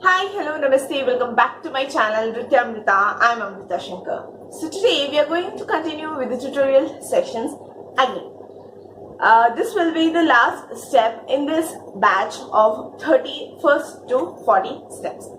Hi, hello, namaste, welcome back to my channel Nruthyamrutha. I'm Amrutha Sankar. So today we are going to continue with the tutorial sections again. This will be the last step in this batch of 31st to 40 steps.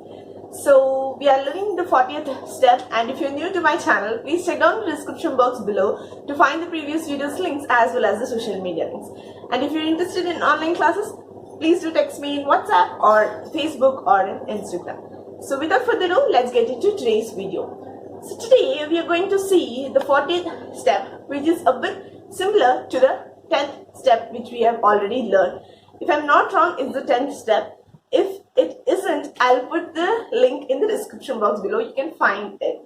So we are learning the 40th step, and if you're new to my channel, please check down the description box below to find the previous videos links as well as the social media links. And if you're interested in online classes, please do text me in WhatsApp or Facebook or in Instagram. So without further ado, let's get into today's video. So today we are going to see the 40th step, which is a bit similar to the 10th step which we have already learned. If I'm not wrong, it's the 10th step. If it isn't, I'll put the link in the description box below. You can find it.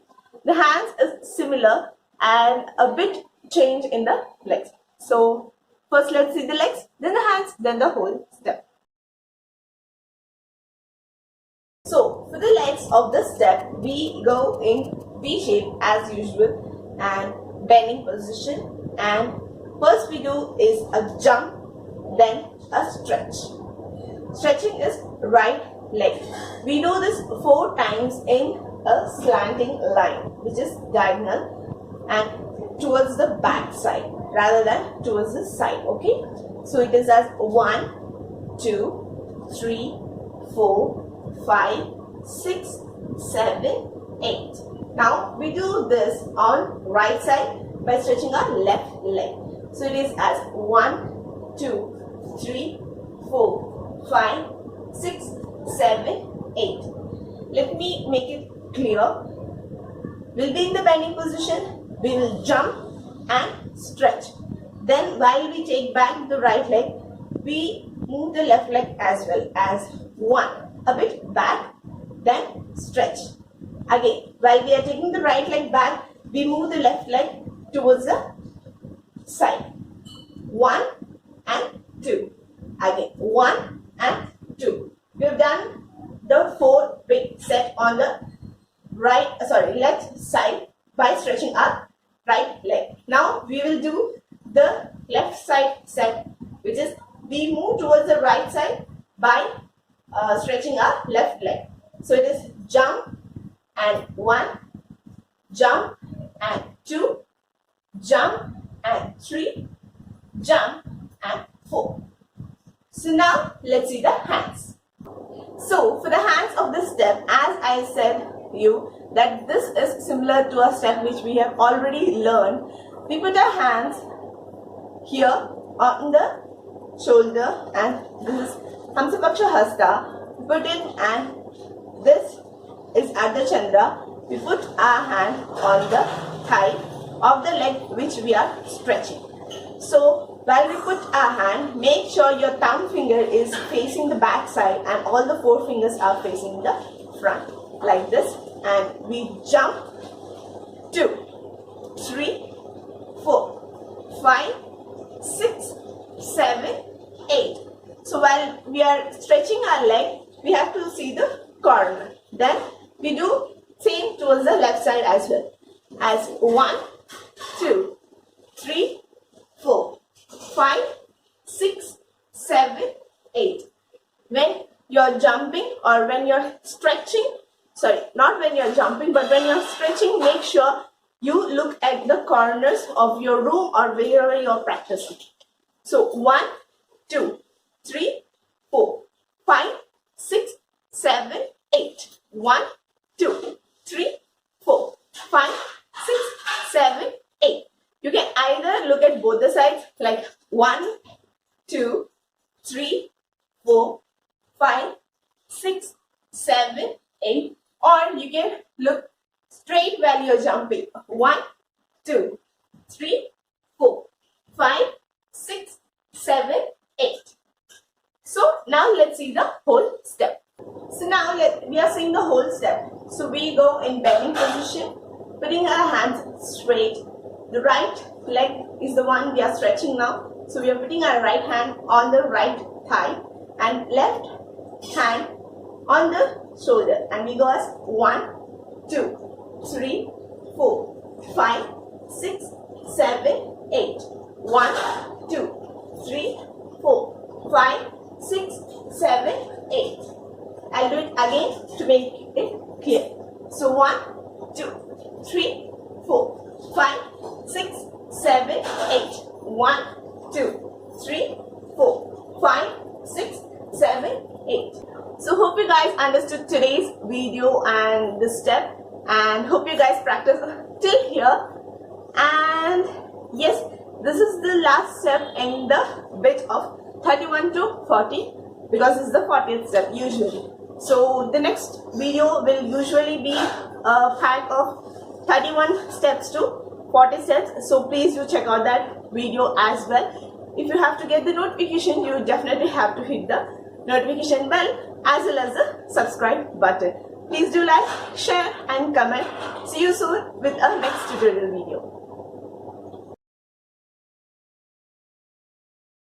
The hands is similar and a bit change in the legs. So first let's see the legs, then the hands, then the whole step. So for the legs of the step, we go in V shape as usual and bending position, and first we do is a jump, then a stretch. Stretching is right leg. We do this 4 times in a slanting line, which is diagonal and towards the back side rather than towards the side. Okay, so it is as 1, 2, 3, 4, 5, 6, 7, 8. Now we do this on right side by stretching our left leg. So it is as 1, 2, 3, 4, 5, 6, 7, 8. Let me make it clear. We'll be in the bending position. We will jump and stretch. Then while we take back the right leg, we move the left leg as well, as 1, a bit back, then stretch. Again, while we are taking the right leg back, we move the left leg towards the side. 1 and 2. Again, 1 and 2. We have done the 4 big set on the left side by stretching our right leg. Now we will do the left side set, which is we move towards the right side by stretching our left leg. So it is jump and 1, jump and 2, jump and 3, jump and 4. So now let's see the hands. So for the hands of this step, as I said you that this is similar to a step which we have already learned. We put our hands here on the shoulder, and this is Hamsapaksha Hasta. Put it, and this is Ardha Chandra. We put our hand on the thigh of the leg which we are stretching. So while we put our hand, make sure your thumb finger is facing the back side and all the 4 fingers are facing the front, like this, and we jump 2, 3, 4, 5, 6, 7, 8. So while we are stretching our leg, we have to see the corner. Then we do same towards the left side as well, as 1, 2, 3, 4, 5, 6, 7, 8. When you're jumping or when you're stretching, sorry, not when you're jumping, but when you're stretching, make sure you look at the corners of your room or wherever you're practicing. So 1, 2, 3, 4, 5, 6, 7, 8. 1, 2, 3, 4, 5, 6, 7, 8. You can either look at both the sides, like 1, 2, 3, 4, 5, 6, 7, 8, or you can look straight while you're jumping. 1, 2, 3, 4, 5, 6, 7, 8. So now let's see the whole step. So now we are seeing the whole step. So we go in bending position, putting our hands straight. The right leg is the one we are stretching now. So we are putting our right hand on the right thigh and left hand on the shoulder. And we go as 1, 2, 3, 4, 5, 6, 7, 8. 1, 2, 3, 4, 5, 6, 7, 8. I'll do it again to make it clear. So 1, 2, 3, 4, 5, 6, 7, 8. 1, 2, 3, 4, 5, 6, 7, 8. So hope you guys understood today's video and the step, and hope you guys practice till here. And yes, this is the last step in the bit of 31 to 40, because it's the 40th step usually. So the next video will usually be a pack of 31 steps to 40 steps. So please do check out that video as well. If you have to get the notification, you definitely have to hit the notification bell as well as the subscribe button. Please do like, share and comment. See you soon with a next tutorial video.